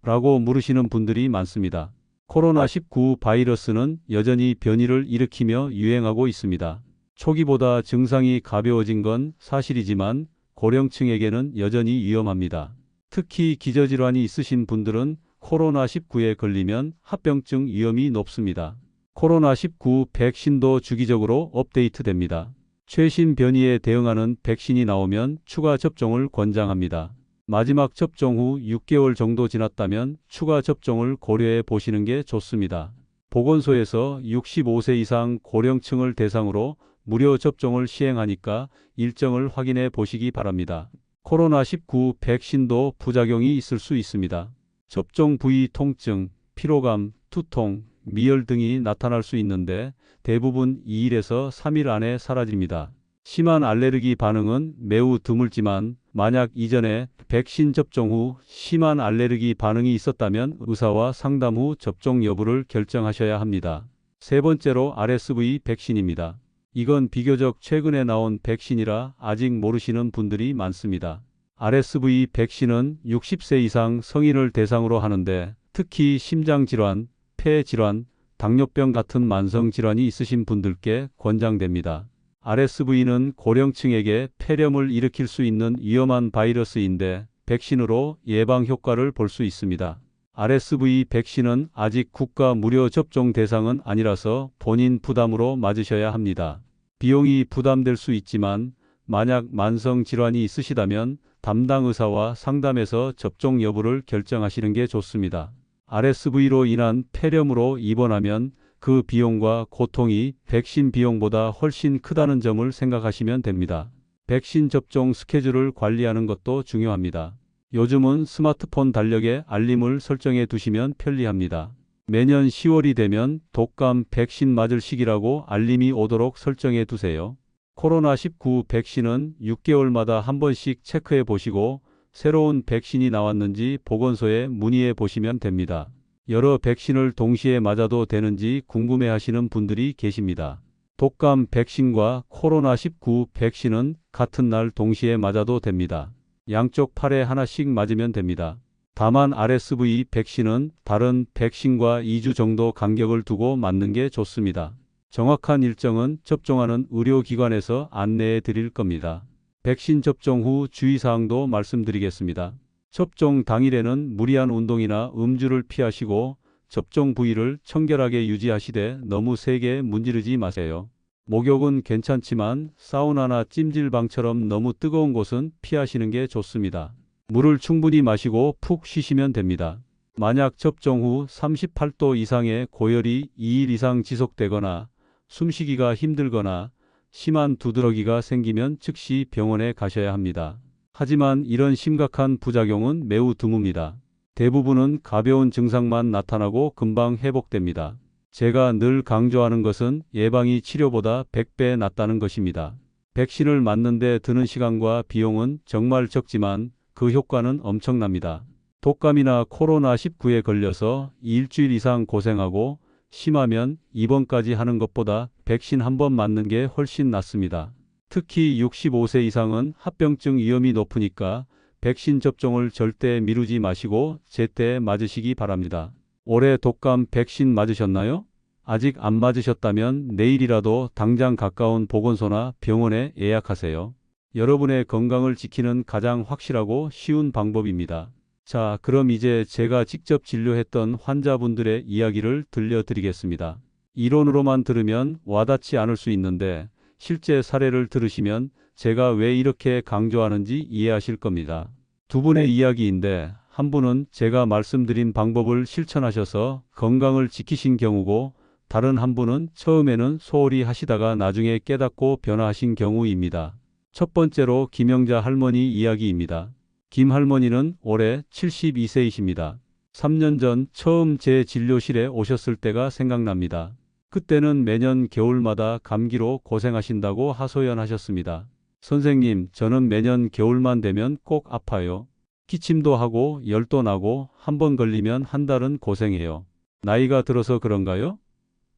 라고 물으시는 분들이 많습니다. 코로나19 바이러스는 여전히 변이를 일으키며 유행하고 있습니다. 초기보다 증상이 가벼워진 건 사실이지만 고령층에게는 여전히 위험합니다. 특히 기저질환이 있으신 분들은 코로나19에 걸리면 합병증 위험이 높습니다. 코로나19 백신도 주기적으로 업데이트됩니다. 최신 변이에 대응하는 백신이 나오면 추가 접종을 권장합니다. 마지막 접종 후 6개월 정도 지났다면 추가 접종을 고려해 보시는 게 좋습니다. 보건소에서 65세 이상 고령층을 대상으로 무료 접종을 시행하니까 일정을 확인해 보시기 바랍니다. 코로나19 백신도 부작용이 있을 수 있습니다. 접종 부위 통증, 피로감, 두통, 미열 등이 나타날 수 있는데 대부분 2일에서 3일 안에 사라집니다. 심한 알레르기 반응은 매우 드물지만 만약 이전에 백신 접종 후 심한 알레르기 반응이 있었다면 의사와 상담 후 접종 여부를 결정하셔야 합니다. 세 번째로 RSV 백신입니다. 이건 비교적 최근에 나온 백신이라 아직 모르시는 분들이 많습니다. RSV 백신은 60세 이상 성인을 대상으로 하는데 특히 심장질환, 폐질환, 당뇨병 같은 만성질환이 있으신 분들께 권장됩니다. RSV는 고령층에게 폐렴을 일으킬 수 있는 위험한 바이러스인데 백신으로 예방 효과를 볼 수 있습니다. RSV 백신은 아직 국가 무료 접종 대상은 아니라서 본인 부담으로 맞으셔야 합니다. 비용이 부담될 수 있지만 만약 만성 질환이 있으시다면 담당 의사와 상담해서 접종 여부를 결정하시는 게 좋습니다. RSV로 인한 폐렴으로 입원하면 그 비용과 고통이 백신 비용보다 훨씬 크다는 점을 생각하시면 됩니다. 백신 접종 스케줄을 관리하는 것도 중요합니다. 요즘은 스마트폰 달력에 알림을 설정해 두시면 편리합니다. 매년 10월이 되면 독감 백신 맞을 시기라고 알림이 오도록 설정해 두세요. 코로나19 백신은 6개월마다 한 번씩 체크해 보시고 새로운 백신이 나왔는지 보건소에 문의해 보시면 됩니다. 여러 백신을 동시에 맞아도 되는지 궁금해 하시는 분들이 계십니다. 독감 백신과 코로나19 백신은 같은 날 동시에 맞아도 됩니다. 양쪽 팔에 하나씩 맞으면 됩니다. 다만 RSV 백신은 다른 백신과 2주 정도 간격을 두고 맞는 게 좋습니다. 정확한 일정은 접종하는 의료기관에서 안내해 드릴 겁니다. 백신 접종 후 주의사항도 말씀드리겠습니다. 접종 당일에는 무리한 운동이나 음주를 피하시고 접종 부위를 청결하게 유지하시되 너무 세게 문지르지 마세요. 목욕은 괜찮지만 사우나나 찜질방처럼 너무 뜨거운 곳은 피하시는 게 좋습니다. 물을 충분히 마시고 푹 쉬시면 됩니다. 만약 접종 후 38도 이상의 고열이 2일 이상 지속되거나 숨쉬기가 힘들거나 심한 두드러기가 생기면 즉시 병원에 가셔야 합니다. 하지만 이런 심각한 부작용은 매우 드뭅니다. 대부분은 가벼운 증상만 나타나고 금방 회복됩니다. 제가 늘 강조하는 것은 예방이 치료보다 100배 낫다는 것입니다. 백신을 맞는데 드는 시간과 비용은 정말 적지만 그 효과는 엄청납니다. 독감이나 코로나19에 걸려서 일주일 이상 고생하고 심하면 입원까지 하는 것보다 백신 한 번 맞는 게 훨씬 낫습니다. 특히 65세 이상은 합병증 위험이 높으니까 백신 접종을 절대 미루지 마시고 제때 맞으시기 바랍니다. 올해 독감 백신 맞으셨나요? 아직 안 맞으셨다면 내일이라도 당장 가까운 보건소나 병원에 예약하세요. 여러분의 건강을 지키는 가장 확실하고 쉬운 방법입니다. 자, 그럼 이제 제가 직접 진료했던 환자분들의 이야기를 들려드리겠습니다. 이론으로만 들으면 와닿지 않을 수 있는데 실제 사례를 들으시면 제가 왜 이렇게 강조하는지 이해하실 겁니다. 두 분의 이야기인데 한 분은 제가 말씀드린 방법을 실천하셔서 건강을 지키신 경우고 다른 한 분은 처음에는 소홀히 하시다가 나중에 깨닫고 변화하신 경우입니다. 첫 번째로 김영자 할머니 이야기입니다. 김 할머니는 올해 72세이십니다. 3년 전 처음 제 진료실에 오셨을 때가 생각납니다. 그때는 매년 겨울마다 감기로 고생하신다고 하소연하셨습니다. 선생님, 저는 매년 겨울만 되면 꼭 아파요. 기침도 하고 열도 나고 한 번 걸리면 한 달은 고생해요. 나이가 들어서 그런가요?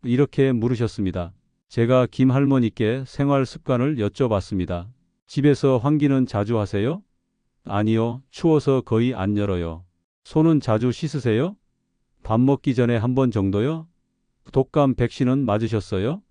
이렇게 물으셨습니다. 제가 김 할머니께 생활 습관을 여쭤봤습니다. 집에서 환기는 자주 하세요? 아니요, 추워서 거의 안 열어요. 손은 자주 씻으세요? 밥 먹기 전에 한 번 정도요? 독감 백신은 맞으셨어요?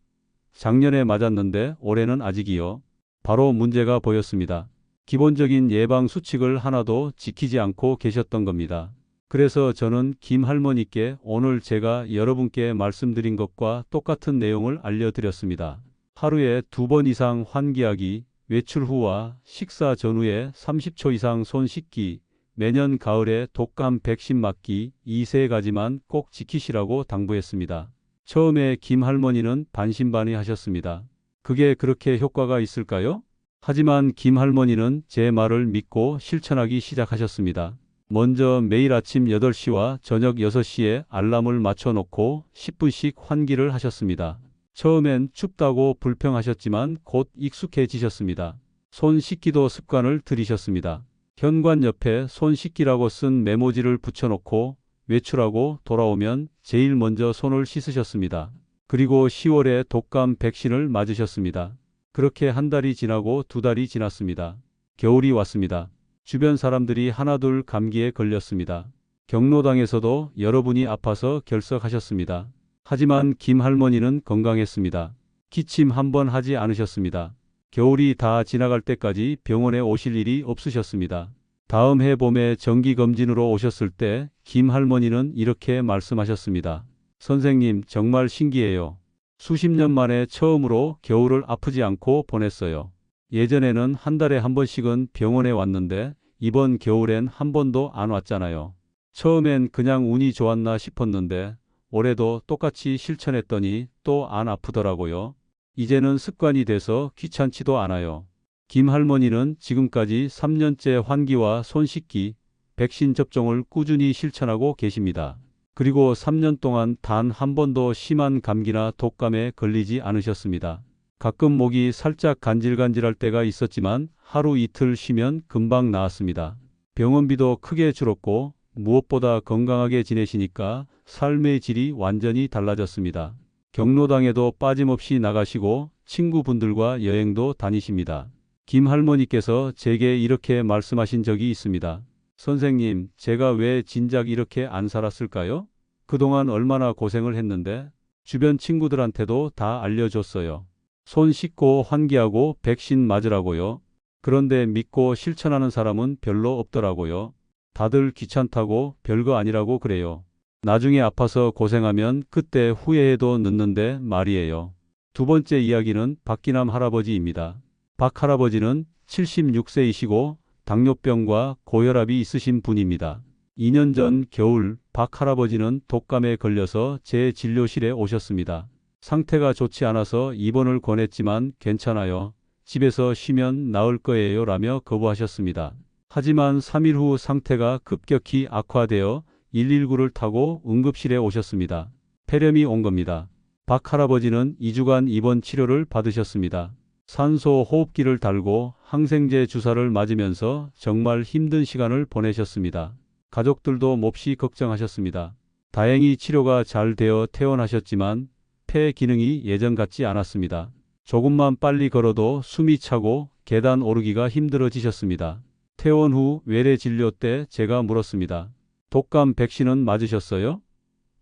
작년에 맞았는데 올해는 아직이요. 바로 문제가 보였습니다. 기본적인 예방 수칙을 하나도 지키지 않고 계셨던 겁니다. 그래서 저는 김 할머니께 오늘 제가 여러분께 말씀드린 것과 똑같은 내용을 알려드렸습니다. 하루에 2번 이상 환기하기, 외출 후와 식사 전후에 30초 이상 손 씻기, 매년 가을에 독감 백신 맞기, 이 세 가지만 꼭 지키시라고 당부했습니다. 처음에 김 할머니는 반신반의하셨습니다. 그게 그렇게 효과가 있을까요? 하지만 김 할머니는 제 말을 믿고 실천하기 시작하셨습니다. 먼저 매일 아침 8시와 저녁 6시에 알람을 맞춰놓고 10분씩 환기를 하셨습니다. 처음엔 춥다고 불평하셨지만 곧 익숙해지셨습니다. 손 씻기도 습관을 들이셨습니다. 현관 옆에 손 씻기라고 쓴 메모지를 붙여놓고 외출하고 돌아오면 제일 먼저 손을 씻으셨습니다. 그리고 10월에 독감 백신을 맞으셨습니다. 그렇게 한 달이 지나고 2달이 지났습니다. 겨울이 왔습니다. 주변 사람들이 하나둘 감기에 걸렸습니다. 경로당에서도 여러분이 아파서 결석하셨습니다. 하지만 김 할머니는 건강했습니다. 기침 한 번 하지 않으셨습니다. 겨울이 다 지나갈 때까지 병원에 오실 일이 없으셨습니다. 다음 해 봄에 정기검진으로 오셨을 때 김 할머니는 이렇게 말씀하셨습니다. 선생님, 정말 신기해요. 수십 년 만에 처음으로 겨울을 아프지 않고 보냈어요. 예전에는 한 달에 한 번씩은 병원에 왔는데 이번 겨울엔 한 번도 안 왔잖아요. 처음엔 그냥 운이 좋았나 싶었는데 올해도 똑같이 실천했더니 또 안 아프더라고요. 이제는 습관이 돼서 귀찮지도 않아요. 김 할머니는 지금까지 3년째 환기와 손 씻기, 백신 접종을 꾸준히 실천하고 계십니다. 그리고 3년 동안 단 한 번도 심한 감기나 독감에 걸리지 않으셨습니다. 가끔 목이 살짝 간질간질할 때가 있었지만 하루 이틀 쉬면 금방 나았습니다. 병원비도 크게 줄었고 무엇보다 건강하게 지내시니까 삶의 질이 완전히 달라졌습니다. 경로당에도 빠짐없이 나가시고 친구분들과 여행도 다니십니다. 김 할머니께서 제게 이렇게 말씀하신 적이 있습니다. 선생님, 제가 왜 진작 이렇게 안 살았을까요? 그동안 얼마나 고생을 했는데 주변 친구들한테도 다 알려줬어요. 손 씻고 환기하고 백신 맞으라고요. 그런데 믿고 실천하는 사람은 별로 없더라고요. 다들 귀찮다고 별거 아니라고 그래요. 나중에 아파서 고생하면 그때 후회해도 늦는데 말이에요. 두 번째 이야기는 박기남 할아버지입니다. 박 할아버지는 76세이시고 당뇨병과 고혈압이 있으신 분입니다. 2년 전 겨울 박 할아버지는 독감에 걸려서 제 진료실에 오셨습니다. 상태가 좋지 않아서 입원을 권했지만 괜찮아요. 집에서 쉬면 나을 거예요 라며 거부하셨습니다. 하지만 3일 후 상태가 급격히 악화되어 119를 타고 응급실에 오셨습니다. 폐렴이 온 겁니다. 박 할아버지는 2주간 입원 치료를 받으셨습니다. 산소 호흡기를 달고 항생제 주사를 맞으면서 정말 힘든 시간을 보내셨습니다. 가족들도 몹시 걱정하셨습니다. 다행히 치료가 잘 되어 퇴원하셨지만 폐 기능이 예전 같지 않았습니다. 조금만 빨리 걸어도 숨이 차고 계단 오르기가 힘들어지셨습니다. 퇴원 후 외래 진료 때 제가 물었습니다. 독감 백신은 맞으셨어요?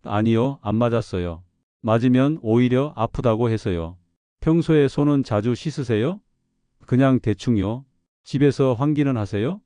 아니요, 안 맞았어요. 맞으면 오히려 아프다고 해서요. 평소에 손은 자주 씻으세요? 그냥 대충요. 집에서 환기는 하세요?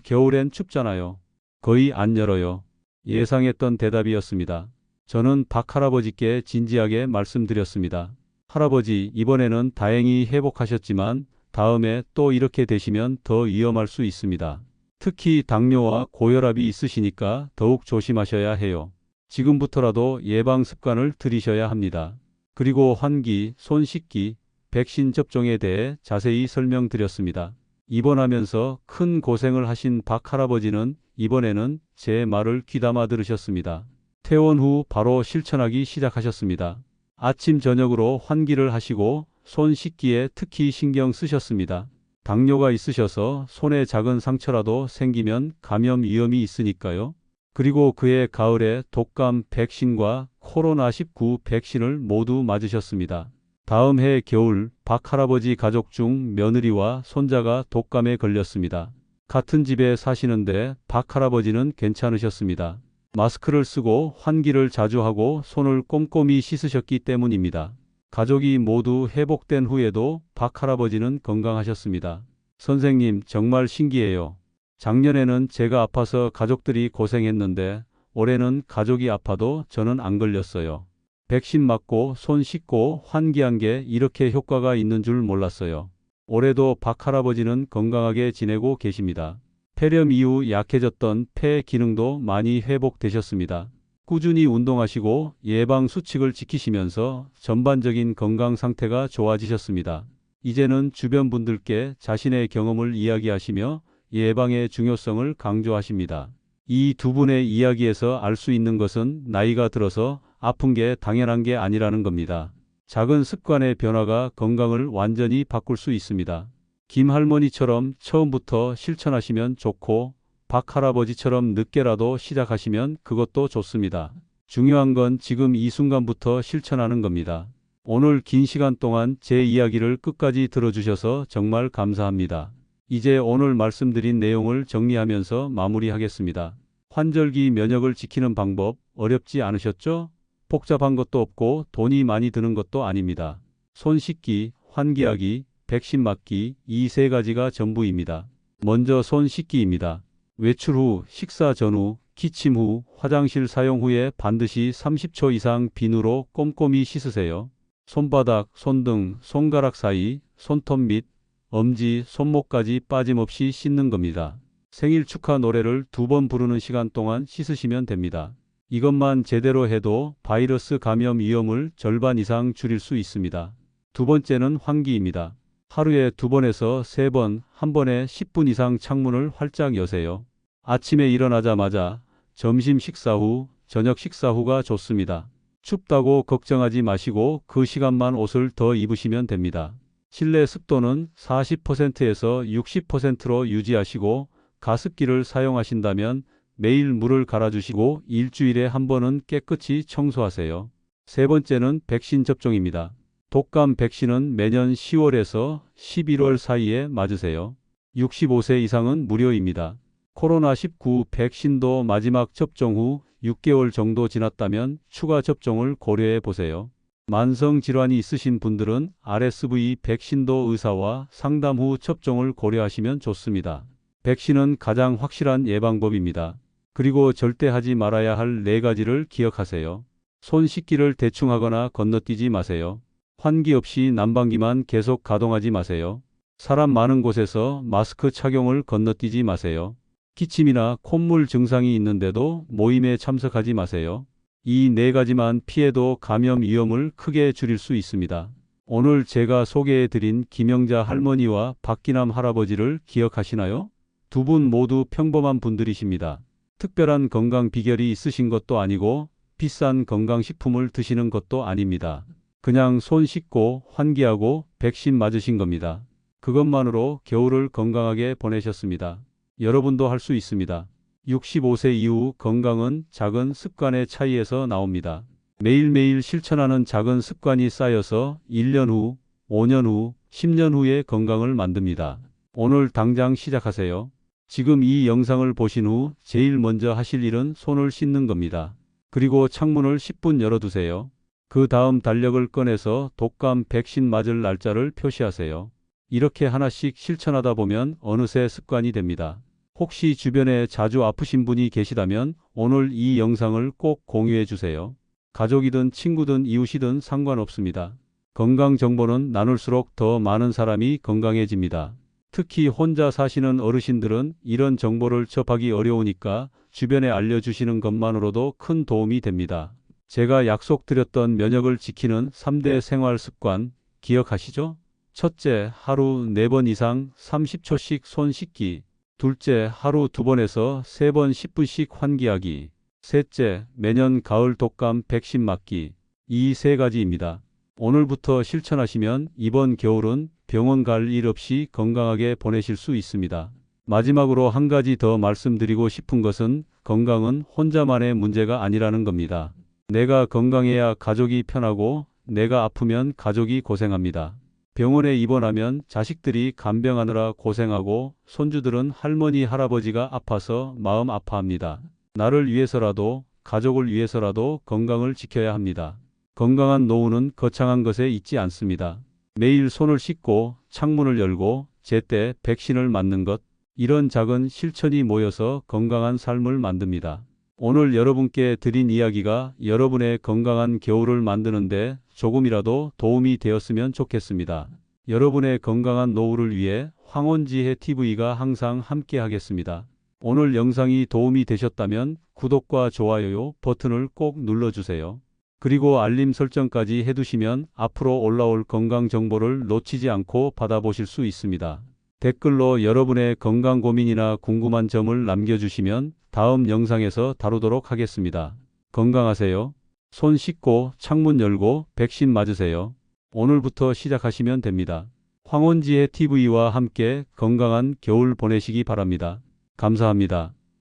겨울엔 춥잖아요. 거의 안 열어요. 예상했던 대답이었습니다. 저는 박 할아버지께 진지하게 말씀드렸습니다. 할아버지, 이번에는 다행히 회복하셨지만 다음에 또 이렇게 되시면 더 위험할 수 있습니다. 특히 당뇨와 고혈압이 있으시니까 더욱 조심하셔야 해요. 지금부터라도 예방 습관을 들이셔야 합니다. 그리고 환기, 손 씻기, 백신 접종에 대해 자세히 설명드렸습니다. 입원하면서 큰 고생을 하신 박 할아버지는 이번에는 제 말을 귀담아 들으셨습니다. 퇴원 후 바로 실천하기 시작하셨습니다. 아침 저녁으로 환기를 하시고 손 씻기에 특히 신경 쓰셨습니다. 당뇨가 있으셔서 손에 작은 상처라도 생기면 감염 위험이 있으니까요. 그리고 그해 가을에 독감 백신과 코로나19 백신을 모두 맞으셨습니다. 다음 해 겨울 박 할아버지 가족 중 며느리와 손자가 독감에 걸렸습니다. 같은 집에 사시는데 박 할아버지는 괜찮으셨습니다. 마스크를 쓰고 환기를 자주 하고 손을 꼼꼼히 씻으셨기 때문입니다. 가족이 모두 회복된 후에도 박 할아버지는 건강하셨습니다. 선생님, 정말 신기해요. 작년에는 제가 아파서 가족들이 고생했는데 올해는 가족이 아파도 저는 안 걸렸어요. 백신 맞고 손 씻고 환기한 게 이렇게 효과가 있는 줄 몰랐어요. 올해도 박 할아버지는 건강하게 지내고 계십니다. 폐렴 이후 약해졌던 폐 기능도 많이 회복되셨습니다. 꾸준히 운동하시고 예방 수칙을 지키시면서 전반적인 건강 상태가 좋아지셨습니다. 이제는 주변 분들께 자신의 경험을 이야기하시며 예방의 중요성을 강조하십니다. 이 두 분의 이야기에서 알 수 있는 것은 나이가 들어서 아픈 게 당연한 게 아니라는 겁니다. 작은 습관의 변화가 건강을 완전히 바꿀 수 있습니다. 김 할머니처럼 처음부터 실천하시면 좋고 박 할아버지처럼 늦게라도 시작하시면 그것도 좋습니다. 중요한 건 지금 이 순간부터 실천하는 겁니다. 오늘 긴 시간 동안 제 이야기를 끝까지 들어주셔서 정말 감사합니다. 이제 오늘 말씀드린 내용을 정리하면서 마무리하겠습니다. 환절기 면역을 지키는 방법 어렵지 않으셨죠? 복잡한 것도 없고 돈이 많이 드는 것도 아닙니다. 손 씻기, 환기하기, 백신 맞기 이 세 가지가 전부입니다. 먼저 손 씻기입니다. 외출 후, 식사 전후, 기침 후, 화장실 사용 후에 반드시 30초 이상 비누로 꼼꼼히 씻으세요. 손바닥, 손등, 손가락 사이, 손톱 및 엄지, 손목까지 빠짐없이 씻는 겁니다. 생일 축하 노래를 2번 부르는 시간 동안 씻으시면 됩니다. 이것만 제대로 해도 바이러스 감염 위험을 절반 이상 줄일 수 있습니다. 두 번째는 환기입니다. 하루에 2번에서 3번, 한 번에 10분 이상 창문을 활짝 여세요. 아침에 일어나자마자, 점심 식사 후, 저녁 식사 후가 좋습니다. 춥다고 걱정하지 마시고 그 시간만 옷을 더 입으시면 됩니다. 실내 습도는 40%에서 60%로 유지하시고 가습기를 사용하신다면 매일 물을 갈아주시고 일주일에 한 번은 깨끗이 청소하세요. 세 번째는 백신 접종입니다. 독감 백신은 매년 10월에서 11월 사이에 맞으세요. 65세 이상은 무료입니다. 코로나19 백신도 마지막 접종 후 6개월 정도 지났다면 추가 접종을 고려해 보세요. 만성 질환이 있으신 분들은 RSV 백신도 의사와 상담 후 접종을 고려하시면 좋습니다. 백신은 가장 확실한 예방법입니다. 그리고 절대 하지 말아야 할 4가지를 기억하세요. 손 씻기를 대충 하거나 건너뛰지 마세요. 환기 없이 난방기만 계속 가동하지 마세요. 사람 많은 곳에서 마스크 착용을 건너뛰지 마세요. 기침이나 콧물 증상이 있는데도 모임에 참석하지 마세요. 이 4가지만 피해도 감염 위험을 크게 줄일 수 있습니다. 오늘 제가 소개해드린 김영자 할머니와 박기남 할아버지를 기억하시나요? 두 분 모두 평범한 분들이십니다. 특별한 건강 비결이 있으신 것도 아니고 비싼 건강식품을 드시는 것도 아닙니다. 그냥 손 씻고 환기하고 백신 맞으신 겁니다. 그것만으로 겨울을 건강하게 보내셨습니다. 여러분도 할 수 있습니다. 65세 이후 건강은 작은 습관의 차이에서 나옵니다. 매일매일 실천하는 작은 습관이 쌓여서 1년 후, 5년 후, 10년 후의 건강을 만듭니다. 오늘 당장 시작하세요. 지금 이 영상을 보신 후 제일 먼저 하실 일은 손을 씻는 겁니다. 그리고 창문을 10분 열어두세요. 그 다음 달력을 꺼내서 독감 백신 맞을 날짜를 표시하세요. 이렇게 하나씩 실천하다 보면 어느새 습관이 됩니다. 혹시 주변에 자주 아프신 분이 계시다면 오늘 이 영상을 꼭 공유해 주세요. 가족이든 친구든 이웃이든 상관없습니다. 건강 정보는 나눌수록 더 많은 사람이 건강해집니다. 특히 혼자 사시는 어르신들은 이런 정보를 접하기 어려우니까 주변에 알려주시는 것만으로도 큰 도움이 됩니다. 제가 약속드렸던 면역을 지키는 3대 생활 습관 기억하시죠? 첫째, 하루 4번 이상 30초씩 손 씻기. 둘째, 하루 2번에서 3번 10분씩 환기하기. 셋째, 매년 가을 독감 백신 맞기. 이 3가지입니다. 오늘부터 실천하시면 이번 겨울은 병원 갈 일 없이 건강하게 보내실 수 있습니다. 마지막으로 한 가지 더 말씀드리고 싶은 것은 건강은 혼자만의 문제가 아니라는 겁니다. 내가 건강해야 가족이 편하고 내가 아프면 가족이 고생합니다. 병원에 입원하면 자식들이 간병하느라 고생하고 손주들은 할머니, 할아버지가 아파서 마음 아파합니다. 나를 위해서라도 가족을 위해서라도 건강을 지켜야 합니다. 건강한 노후는 거창한 것에 있지 않습니다. 매일 손을 씻고 창문을 열고 제때 백신을 맞는 것, 이런 작은 실천이 모여서 건강한 삶을 만듭니다. 오늘 여러분께 드린 이야기가 여러분의 건강한 겨울을 만드는데 조금이라도 도움이 되었으면 좋겠습니다. 여러분의 건강한 노후를 위해 황혼지혜 TV가 항상 함께 하겠습니다. 오늘 영상이 도움이 되셨다면 구독과 좋아요 버튼을 꼭 눌러주세요. 그리고 알림 설정까지 해두시면 앞으로 올라올 건강 정보를 놓치지 않고 받아보실 수 있습니다. 댓글로 여러분의 건강 고민이나 궁금한 점을 남겨주시면 다음 영상에서 다루도록 하겠습니다. 건강하세요. 손 씻고 창문 열고 백신 맞으세요. 오늘부터 시작하시면 됩니다. 황혼지혜 TV와 함께 건강한 겨울 보내시기 바랍니다. 감사합니다.